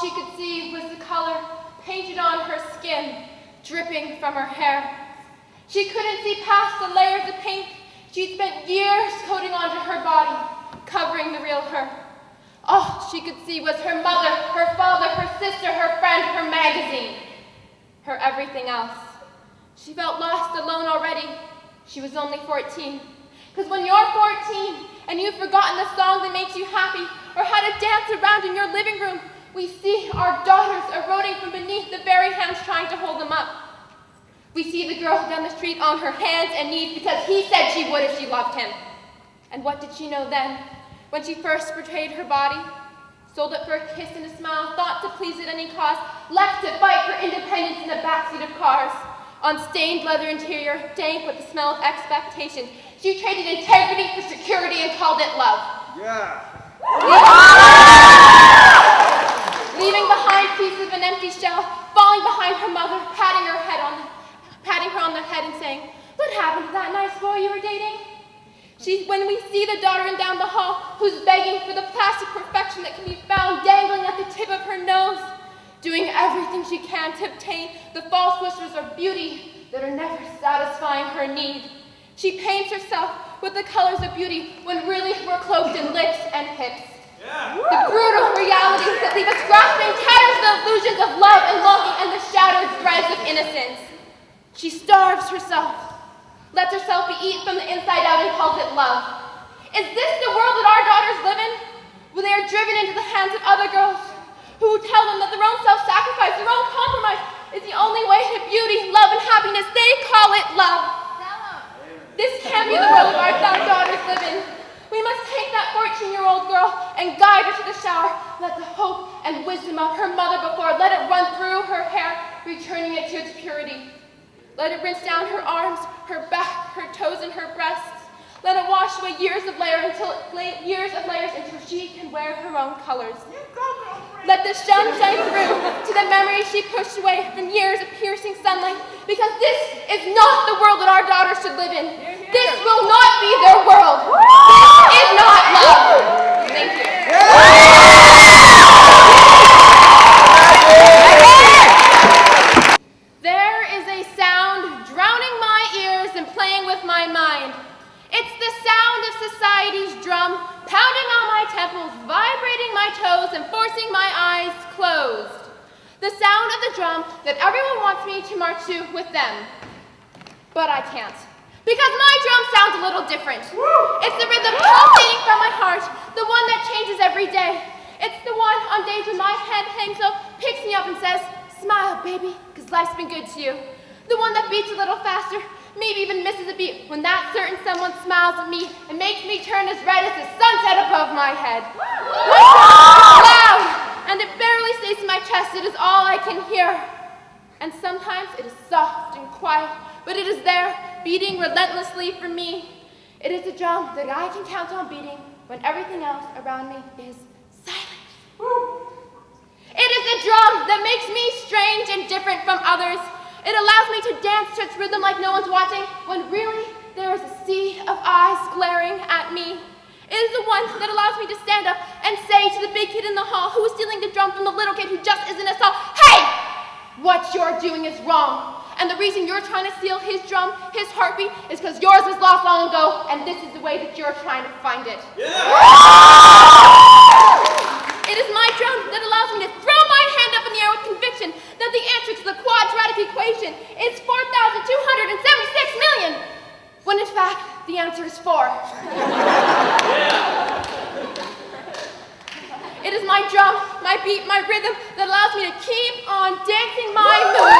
she could see was the color painted on her skin, dripping from her hair. She couldn't see past the layers of paint she'd spent years coating onto her body, covering the real her. All she could see was her mother, her father, her sister, her friend, her magazine, her everything else. She felt lost, alone already. She was only 14. Because when you're 14 and you've forgotten the song that makes you happy or how to dance around in your living room, we see our daughters eroding from beneath the very hands trying to hold them up. We see the girl down the street on her hands and knees because he said she would if she loved him. And what did she know then? When she first betrayed her body, sold it for a kiss and a smile, thought to please at any cost, left to fight for independence in the backseat of cars. On stained leather interior, dank with the smell of expectation, she traded integrity for security and called it love. Yeah. Leaving behind pieces of an empty shell, falling behind her mother, patting her on the head and saying, "What happened to that nice boy you were dating?" When we see the daughter in down the hall who's begging for the plastic perfection that can be found dangling at the tip of her nose, doing everything she can to obtain the false whispers of beauty that are never satisfying her need. She paints herself with the colors of beauty when really we're cloaked in lips and hips. Yeah. The brutal realities that leave us grasping tatters the illusions of love and longing and the shattered threads of innocence. She starves herself, lets herself be eaten from the inside out and calls it love. Is this the world that our daughters live in? Where they are driven into the hands of other girls who tell them that their own self-sacrifice, their own compromise is the only way to beauty, love, and happiness. They call it love. This can't be the world our daughters live in. We must take that 14-year-old girl and guide her to the shower. Let the hope and wisdom of her mother before, let it run through her hair, returning it to its purity. Let it rinse down her arms, her back, her toes, and her breasts. Let it wash away years of layers until she can wear her own colors. Let the sun shine through to the memories she pushed away from years of piercing sunlight, because this is not the world that our daughters should live in. This will not be their world. This is not love. Thank you. There is a sound drowning my ears and playing with my mind. It's the sound of society's drum, pounding on my temples, vibrating my toes, and forcing my eyes closed. The sound of the drum that everyone wants me to march to with them. But I can't. Because my drum sounds a little different. It's the rhythm pulsating from my heart, the one that changes every day. It's the one on days when my head hangs low, picks me up and says, "Smile, baby, because life's been good to you." The one that beats a little faster, maybe even misses a beat when that certain someone smiles at me and makes me turn as red as the sunset above my head. My sound is loud, and it barely stays in my chest. It is all I can hear. And sometimes it is soft and quiet, but it is there, beating relentlessly for me. It is a drum that I can count on beating when everything else around me is silent. It is a drum that makes me strange and different from others. It allows me to dance to its rhythm like no one's watching, when really there is a sea of eyes glaring at me. It is the one that allows me to stand up and say to the big kid in the hall who is stealing the drum from the little kid who just isn't a soul, "Hey! What you're doing is wrong. And the reason you're trying to steal his drum, his heartbeat, is because yours was lost long ago, and this is the way that you're trying to find it." It is my drum that allows me to throw my hand up in the air with conviction that the answer to the quadratic equation is 4,276 million, when in fact the answer is 4. It is my drum, my beat, my rhythm that allows me to keep on dancing my moves.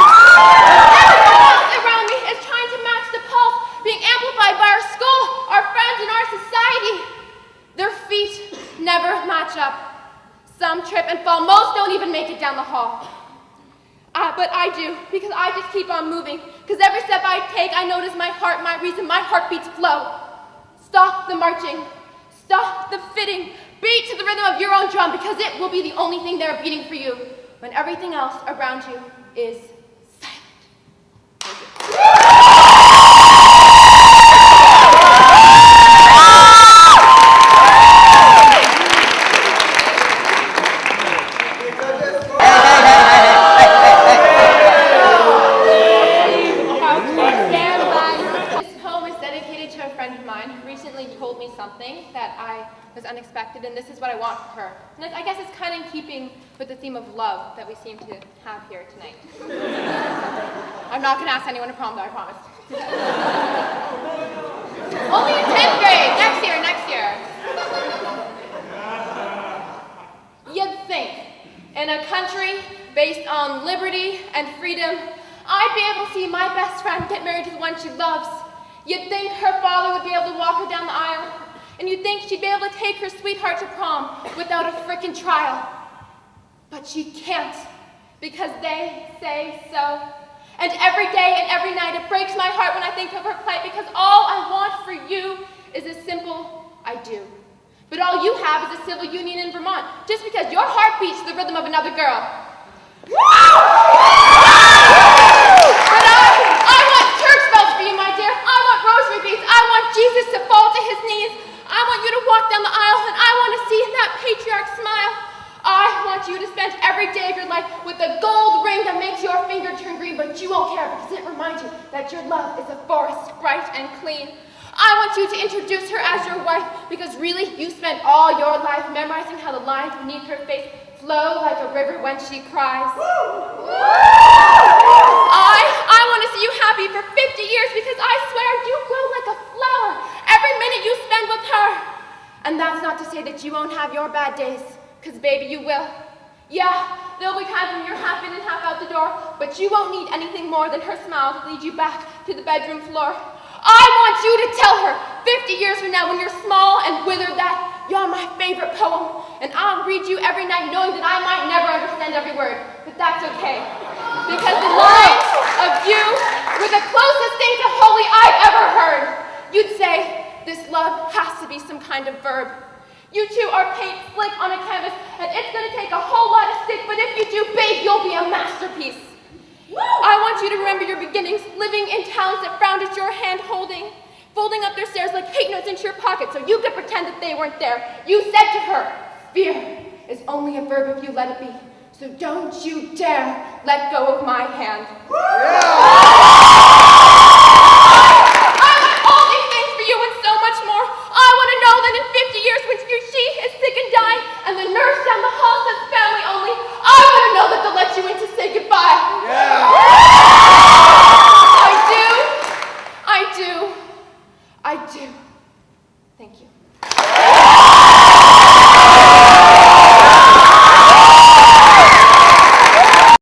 Everyone else around me is trying to match the pulse being amplified by our school, our friends, and our society. Their feet never match up. Some trip and fall. Most don't even make it down the hall. But I do, because I just keep on moving. Because every step I take, I notice my heart, my reason, my heartbeats flow. Stop the marching. Stop the fitting. Beat to the rhythm of your own drum, because it will be the only thing they're beating for you when everything else around you is silent. Thank you. want for her. And I guess it's kind of in keeping with the theme of love that we seem to have here tonight. I'm not going to ask anyone to prom, though, I promise. Only in 10th grade. Next year. You'd think, in a country based on liberty and freedom, I'd be able to see my best friend get married to the one she loves. You'd think her father would be able to walk her down the aisle, and you'd think she'd be able to take her sweetheart to prom without a frickin' trial. But she can't, because they say so. And every day and every night it breaks my heart when I think of her plight, because all I want for you is a simple I do. But all you have is a civil union in Vermont, just because your heart beats to the rhythm of another girl. But I want church bells for you, my dear. I want rosary beads. I want Jesus to fall to his knees. I want you to walk down the aisle, and I want to see that patriarch smile. I want you to spend every day of your life with a gold ring that makes your finger turn green, but you won't care because it reminds you that your love is a forest, bright and clean. I want you to introduce her as your wife, because really, you spent all your life memorizing how the lines beneath her face flow like a river when she cries. I want to see you happy for 50 years, because I swear you grow like a flower every minute you spend with her. And that's not to say that you won't have your bad days, because baby, you will. Yeah, there'll be times when you're half in and half out the door, but you won't need anything more than her smile to lead you back to the bedroom floor. I want you to tell her 50 years from now, when you're small and withered, that you're my favorite poem, and I'll read you every night knowing that I might never understand every word, but that's okay, because the lines of you were the closest thing to holy I've ever heard. You'd say, this love has to be some kind of verb. You two are paint slick on a canvas, and it's going to take a whole lot of stick, but if you do, babe, you'll be a masterpiece. I want you to remember your beginnings, living in towns that frowned at your hand holding, folding up their stairs like hate notes into your pocket so you could pretend that they weren't there. You said to her, fear is only a verb if you let it be, so don't you dare let go of my hand. Yeah.